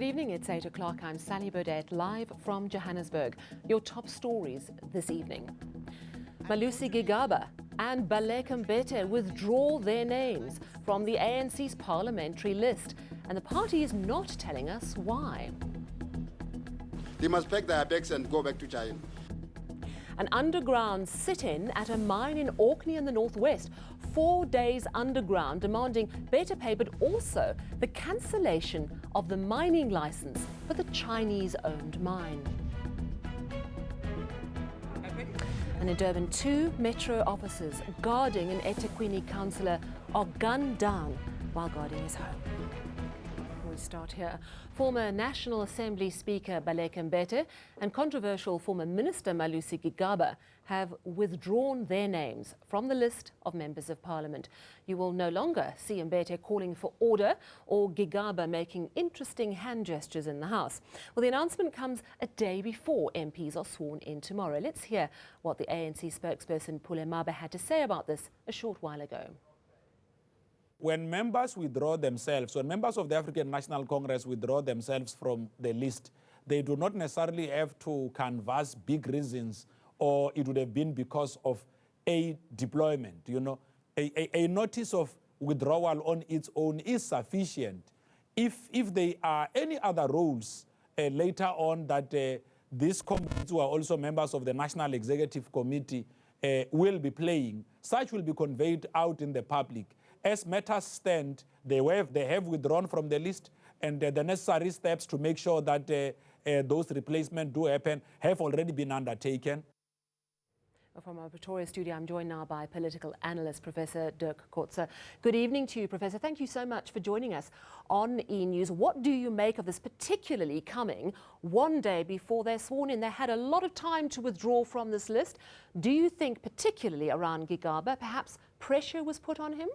evening, it's 8 o'clock. I'm Sally Mbete, live from Johannesburg. Your top stories this evening. Malusi Gigaba and Baleka Mbete withdraw their names from the ANC's parliamentary list, and the party is not telling us why. They must pack their bags and go back to China. An underground sit-in at a mine in Orkney in the northwest. 4 days underground, demanding better pay, but also the cancellation of the mining license for the Chinese-owned mine. And in Durban, 2 Metro officers guarding an eThekwini councillor are gunned down while guarding his home. We start here. Former National Assembly Speaker Baleka Mbete and controversial former Minister Malusi Gigaba have withdrawn their names from the list of members of Parliament. You will no longer see Mbete calling for order or Gigaba making interesting hand gestures in the House. Well, the announcement comes a day before MPs are sworn in tomorrow. Let's hear what the ANC spokesperson Pule Mabe had to say about this a short while ago. When members withdraw themselves, when members of the African National Congress withdraw themselves from the list, they do not necessarily have to canvass big reasons, or it would have been because of a deployment. You know, a notice of withdrawal on its own is sufficient. If there are any other roles later on that these committees, who are also members of the National Executive Committee, will be playing, such will be conveyed out in the public. As matters stand, they have withdrawn from the list, and the necessary steps to make sure that those replacements do happen have already been undertaken. From our Pretoria studio, I'm joined now by political analyst Professor Dirk Coetzee. Good evening to you, Professor. Thank you so much for joining us on eNews. What do you make of this, particularly coming one day before they're sworn in? They had a lot of time to withdraw from this list. Do you think, particularly around Gigaba, perhaps pressure was put on him?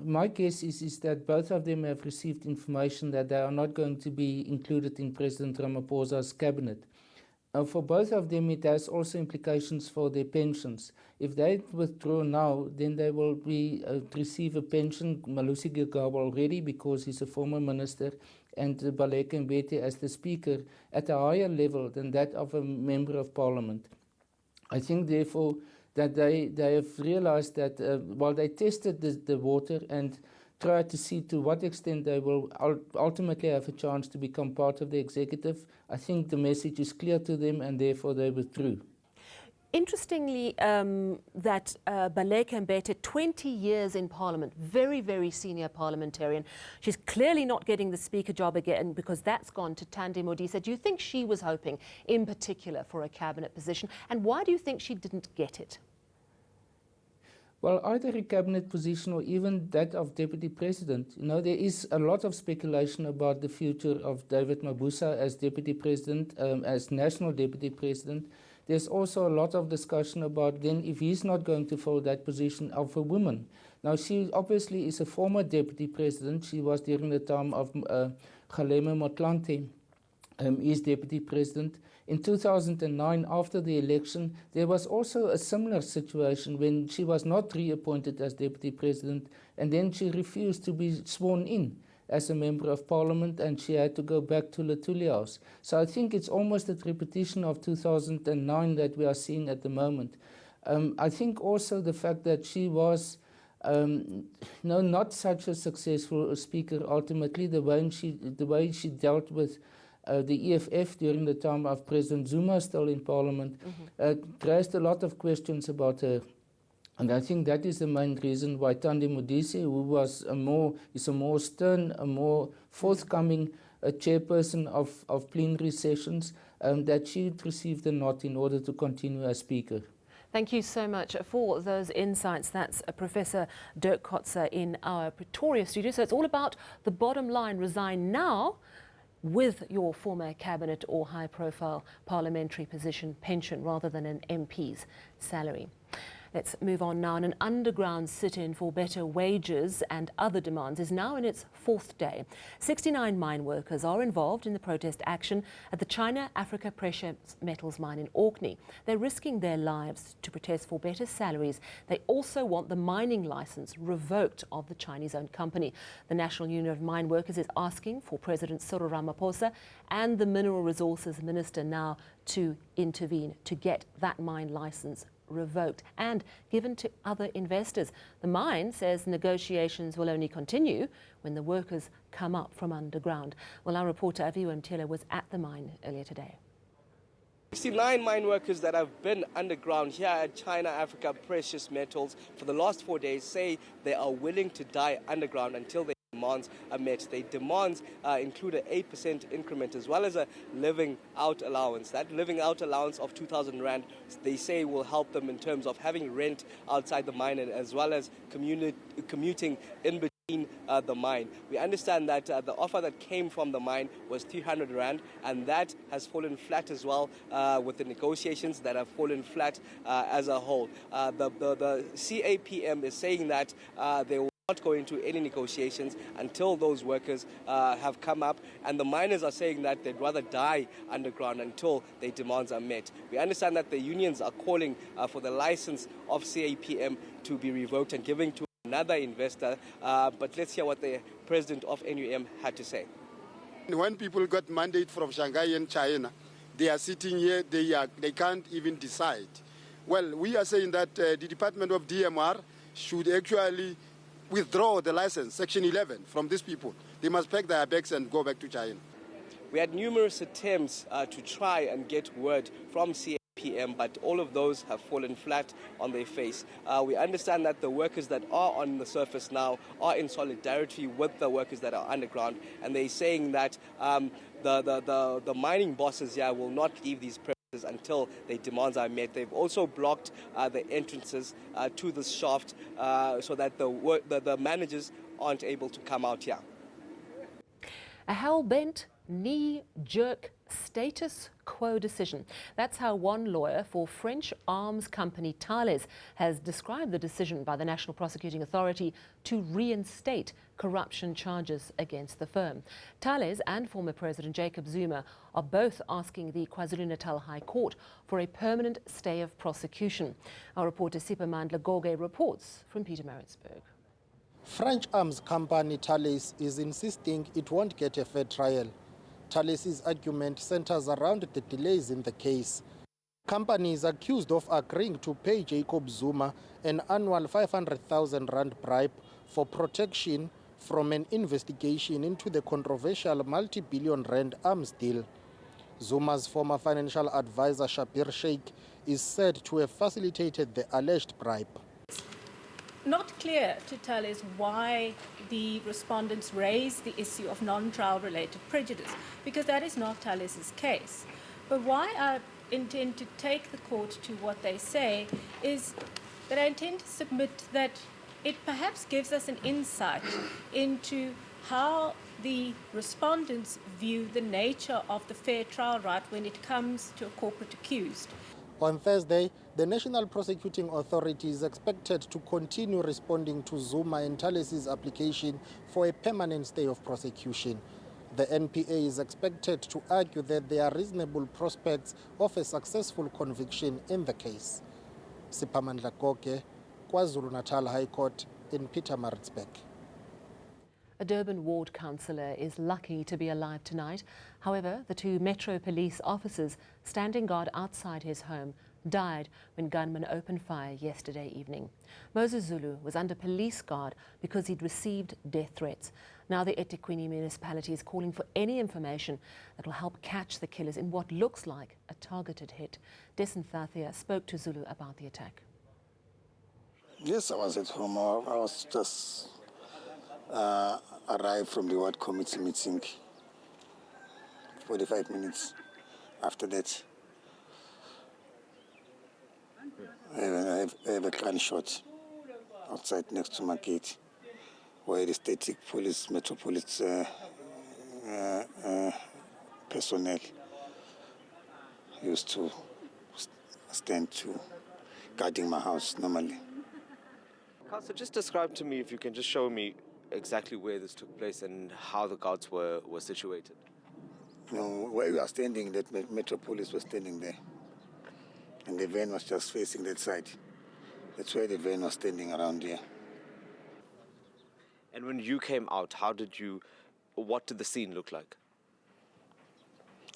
My guess is that both of them have received information that they are not going to be included in President Ramaphosa's cabinet. For both of them, it has also implications for their pensions. If they withdraw now, then they will receive a pension, Malusi Gigaba already, because he's a former minister, and Baleka Mbete as the speaker, at a higher level than that of a member of parliament. I think, therefore, that they have realized that while they tested the water and tried to see to what extent they will ultimately have a chance to become part of the executive, I think the message is clear to them, and therefore they withdrew. Interestingly, that Baleka Mbete, 20 years in Parliament, very, very senior parliamentarian. She's clearly not getting the Speaker job again because that's gone to Thandi Modise. Do you think she was hoping, in particular, for a cabinet position? And why do you think she didn't get it? Well, either a cabinet position or even that of deputy president. You know, there is a lot of speculation about the future of David Mabuza as deputy president, as national deputy president. There's also a lot of discussion about then if he's not going to fill that position of a woman. Now, she obviously is a former deputy president. She was during the time of Kgalema Motlanthe, is deputy president. In 2009, after the election, there was also a similar situation when she was not reappointed as deputy president, and then she refused to be sworn in as a member of parliament, and she had to go back to Lutuli House. So I think it's almost a repetition of 2009 that we are seeing at the moment. I think also the fact that she was not such a successful speaker ultimately, the way she dealt with the EFF during the time of President Zuma still in Parliament, raised a lot of questions about her. And I think that is the main reason why Thandi Modise, who is a more stern, a more forthcoming chairperson of plenary sessions, that she received a nod in order to continue as Speaker. Thank you so much for those insights. That's Professor Dirk Coetzee in our Pretoria studio. So it's all about the bottom line. Resign now with your former cabinet or high-profile parliamentary position pension rather than an MP's salary. Let's move on now. An underground sit-in for better wages and other demands is now in its fourth day. 69 mine workers are involved in the protest action at the China Africa Precious Metals mine in Orkney. They're risking their lives to protest for better salaries. They also want the mining license revoked of the Chinese-owned company. The National Union of Mine Workers is asking for President Cyril Ramaphosa and the Mineral Resources Minister now to intervene to get that mine license revoked and given to other investors. The mine says negotiations will only continue when the workers come up from underground. Well, our reporter Aviwa Mtila was at the mine earlier today. 69 mine workers that have been underground here at China Africa Precious Metals for the last 4 days say they are willing to die underground until their demands are met. Their demands include an 8% increment as well as a living out allowance. That living out allowance of 2,000 Rand, they say, will help them in terms of having rent outside the mine and as well as commuting in between the mine. We understand that the offer that came from the mine was 300 Rand, and that has fallen flat as well with the negotiations that have fallen flat as a whole. The CAPM is saying that they will not go into any negotiations until those workers have come up, and the miners are saying that they'd rather die underground until their demands are met. We understand that the unions are calling for the license of CAPM to be revoked and given to another investor, but let's hear what the president of NUM had to say. When people got mandate from Shanghai and China, they are sitting here, they can't even decide. Well, we are saying that the Department of DMR should actually withdraw the license, Section 11, from these people. They must pack their bags and go back to China. We had numerous attempts to try and get word from CAPM, but all of those have fallen flat on their face. We understand that the workers that are on the surface now are in solidarity with the workers that are underground, and they're saying that the mining bosses here will not leave these premises until their demands are met. They've also blocked the entrances to this shaft so that the managers aren't able to come out here. A hell-bent, knee-jerk status quo decision. That's how one lawyer for French arms company Thales has described the decision by the National Prosecuting Authority to reinstate corruption charges against the firm. Thales and former President Jacob Zuma are both asking the KwaZulu-Natal High Court for a permanent stay of prosecution. Our reporter Sipa Mandla Goge reports from Pietermaritzburg. French arms company Thales is insisting it won't get a fair trial. Thales' argument centers around the delays in the case. The company is accused of agreeing to pay Jacob Zuma an annual 500,000 Rand bribe for protection from an investigation into the controversial multi-billion Rand arms deal. Zuma's former financial advisor Shabir Sheikh is said to have facilitated the alleged bribe. Not clear to Thales why the respondents raised the issue of non-trial related prejudice, because that is not Thales' case. But why I intend to take the court to what they say is that I intend to submit that it perhaps gives us an insight into how the respondents view the nature of the fair trial right when it comes to a corporate accused. On Thursday, the National Prosecuting Authority is expected to continue responding to Zuma and Thales' application for a permanent stay of prosecution. The NPA is expected to argue that there are reasonable prospects of a successful conviction in the case. Sipamandla Koke, KwaZulu-Natal High Court in Pietermaritzburg. A Durban ward councillor is lucky to be alive tonight. However, the two Metro police officers standing guard outside his home died when gunmen opened fire yesterday evening. Moses Zulu was under police guard because he'd received death threats. Now the eThekwini municipality is calling for any information that will help catch the killers in what looks like a targeted hit. Desin Thathia spoke to Zulu about the attack. Yes, I was at home. I was just arrived from the ward committee meeting 45 minutes after that. I have a gunshot outside next to my gate where the static police, Metro Police personnel used to stand to guarding my house normally. Councillor, just describe to me, if you can just show me exactly where this took place and how the guards were situated. You know, where we are standing, that Metro Police was standing there. And the van was just facing that side. That's where the van was standing around here. And when you came out, what did the scene look like?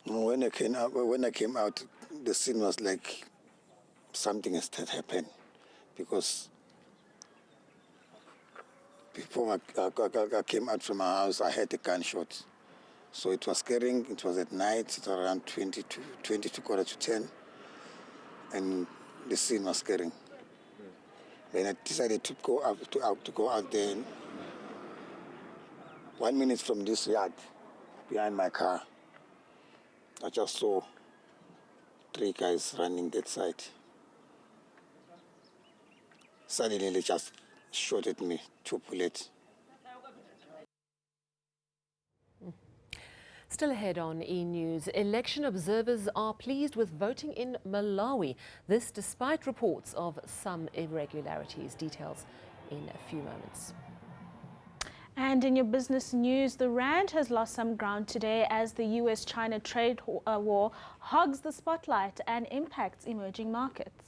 When I came out, the scene was like something has happened, because before I came out from my house, I heard a gunshot. So it was scaring. It was at night. It was around 20 to quarter to 10, and the scene was scaring. Then I decided to go out there. 1 minute from this yard, behind my car, I just saw 3 guys running that side. Suddenly they just shot at me, 2 bullets. Still ahead on eNews, election observers are pleased with voting in Malawi. This despite reports of some irregularities. Details in a few moments. And in your business news, the rand has lost some ground today as the US-China trade war hogs the spotlight and impacts emerging markets.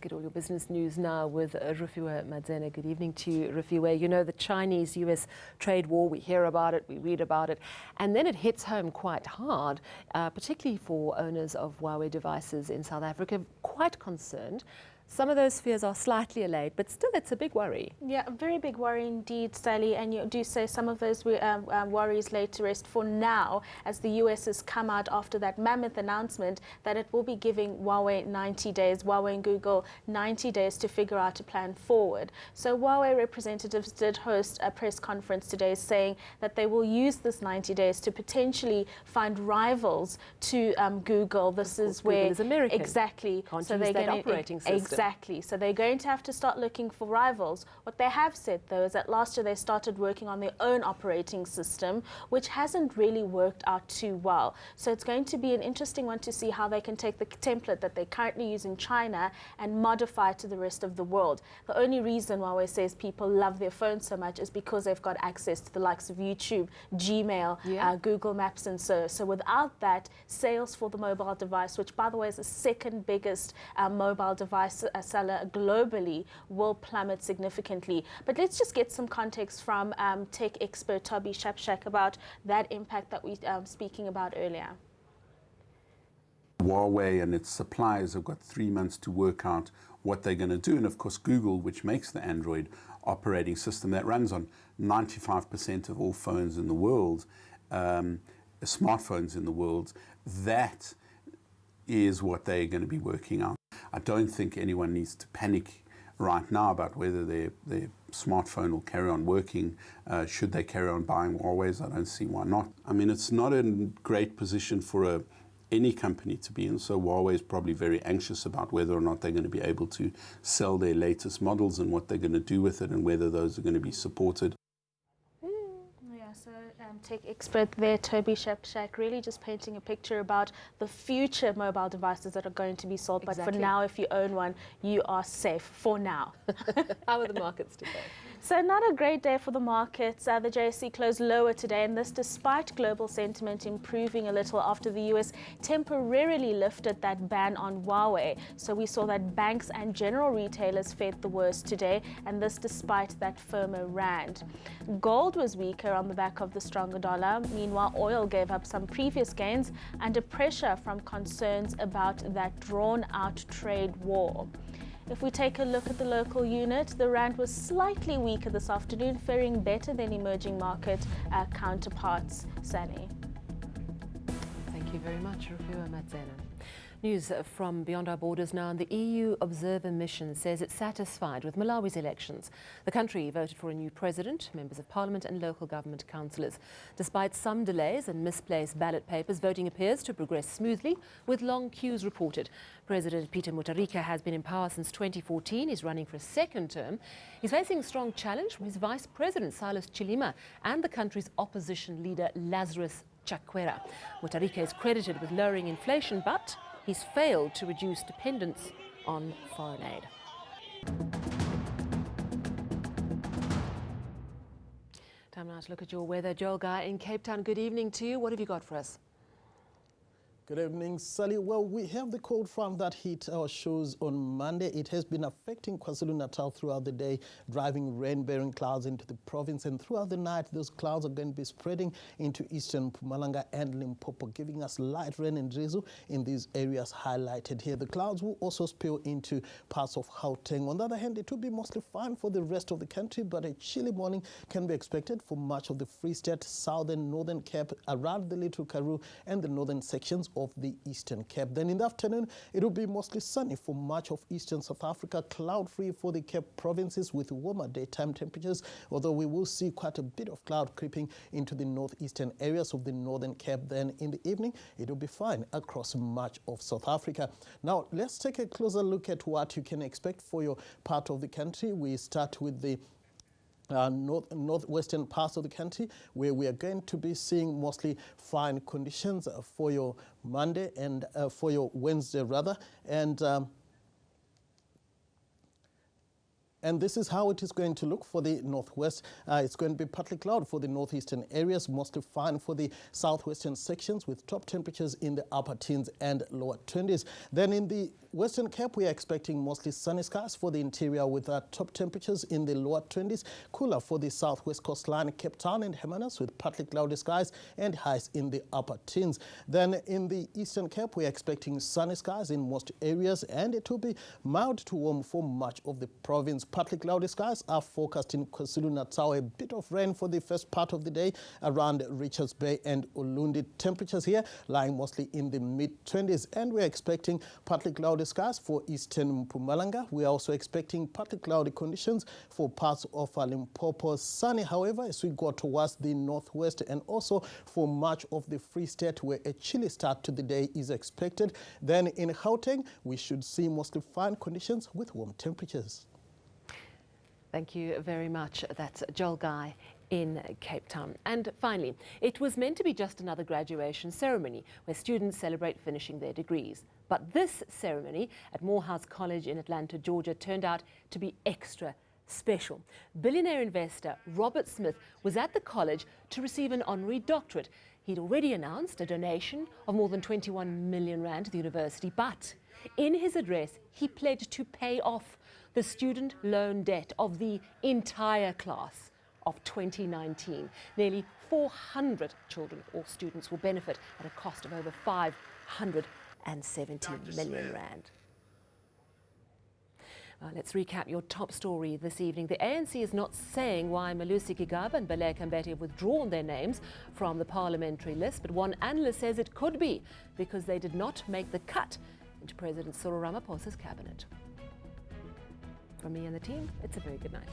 Get all your business news now with Rufiwe Madzena. Good evening to you, Rufiwe. You know, the Chinese-US trade war, we hear about it, we read about it, and then it hits home quite hard, particularly for owners of Huawei devices in South Africa, quite concerned. Some of those fears are slightly allayed, but still it's a big worry. Yeah, a very big worry indeed, Sally, and you do say some of those worries laid to rest for now, as the US has come out after that mammoth announcement that it will be giving Huawei 90 days, Huawei and Google 90 days to figure out a plan forward. So Huawei representatives did host a press conference today saying that they will use this 90 days to potentially find rivals to Google. This is where Google is American. Exactly. Can't so use they're that going operating system. Exactly. So they're going to have to start looking for rivals. What they have said, though, is that last year they started working on their own operating system, which hasn't really worked out too well. So it's going to be an interesting one to see how they can take the template that they currently use in China and modify it to the rest of the world. The only reason Huawei says people love their phones so much is because they've got access to the likes of YouTube, Gmail, Google Maps, and so without that, sales for the mobile device, which by the way is the second biggest mobile device seller globally, will plummet significantly. But let's just get some context from tech expert Toby Shapshak about that impact that we were speaking about earlier. Huawei and its suppliers have got 3 months to work out what they're going to do. And of course, Google, which makes the Android operating system that runs on 95% of all phones in the world, smartphones in the world, that is what they're going to be working on. I don't think anyone needs to panic right now about whether their smartphone will carry on working. Should they carry on buying Huawei's? I don't see why not. I mean, it's not a great position for any company to be in, so Huawei is probably very anxious about whether or not they're going to be able to sell their latest models and what they're going to do with it and whether those are going to be supported. Tech expert there, Toby Shapshak, really just painting a picture about the future mobile devices that are going to be sold. Exactly. But for now, if you own one, you are safe for now. How are the markets today? So not a great day for the markets. The JSE closed lower today, and this despite global sentiment improving a little after the US temporarily lifted that ban on Huawei. So we saw that banks and general retailers fared the worst today, and this despite that firmer rand. Gold was weaker on the back of the stronger dollar. Meanwhile, oil gave up some previous gains under pressure from concerns about that drawn-out trade war. If we take a look at the local unit, the rand was slightly weaker this afternoon, faring better than emerging market counterparts. Sally. Thank you very much, Rufiwe Madzena. News from beyond our borders now, and the EU Observer Mission says it's satisfied with Malawi's elections. The country voted for a new president, members of parliament and local government councillors. Despite some delays and misplaced ballot papers, voting appears to progress smoothly, with long queues reported. President Peter Mutharika has been in power since 2014. He's running for a second term. He's facing a strong challenge from his vice president, Silas Chilima, and the country's opposition leader, Lazarus Chakwera. Mutharika is credited with lowering inflation, but he's failed to reduce dependence on foreign aid. Time now to look at your weather. Joel Guy in Cape Town, good evening to you. What have you got for us? Good evening, Sally. Well, we have the cold front that hit our shores on Monday. It has been affecting KwaZulu-Natal throughout the day, driving rain-bearing clouds into the province. And throughout the night, those clouds are going to be spreading into eastern Mpumalanga and Limpopo, giving us light rain and drizzle in these areas highlighted here. The clouds will also spill into parts of Gauteng. On the other hand, it will be mostly fine for the rest of the country, but a chilly morning can be expected for much of the Free State, southern, northern Cape, around the Little Karoo and the northern sections of the Eastern Cape. Then in the afternoon, it will be mostly sunny for much of eastern South Africa, cloud-free for the Cape provinces with warmer daytime temperatures, although we will see quite a bit of cloud creeping into the northeastern areas of the northern Cape. Then in the evening, it will be fine across much of South Africa. Now, let's take a closer look at what you can expect for your part of the country. We start with the northwestern parts of the country, where we are going to be seeing mostly fine conditions for your Monday and for your Wednesday rather, and this is how it is going to look for the northwest. It's going to be partly cloudy for the northeastern areas, mostly fine for the southwestern sections, with top temperatures in the upper teens and lower 20s. Then in the Western Cape, we are expecting mostly sunny skies for the interior, with top temperatures in the lower 20s, cooler for the southwest coastline, Cape Town and Hermanus, with partly cloudy skies and highs in the upper teens. Then in the Eastern Cape, we are expecting sunny skies in most areas, and it will be mild to warm for much of the province. Partly cloudy skies are forecast in KwaZulu-Natal. A bit of rain for the first part of the day around Richards Bay and Ulundi. Temperatures here lying mostly in the mid-20s, and we are expecting partly cloudy skies for eastern Mpumalanga. We are also expecting partly cloudy conditions for parts of Limpopo. Sunny, however, as we go towards the northwest, and also for much of the Free State, where a chilly start to the day is expected. Then in Gauteng, we should see mostly fine conditions with warm temperatures. Thank you very much. That's Joel Guy in Cape Town. And finally, it was meant to be just another graduation ceremony where students celebrate finishing their degrees. But this ceremony at Morehouse College in Atlanta, Georgia, turned out to be extra special. Billionaire investor Robert Smith was at the college to receive an honorary doctorate. He'd already announced a donation of more than 21 million rand to the university, but in his address, he pledged to pay off the student loan debt of the entire class of 2019. Nearly 400 children or students will benefit at a cost of over 570 million rand. Let's recap your top story this evening. The ANC is not saying why Malusi, Gigaba and Baleka and Mbete have withdrawn their names from the parliamentary list, but one analyst says it could be because they did not make the cut into President Cyril Ramaphosa's cabinet. From me and the team, it's a very good night.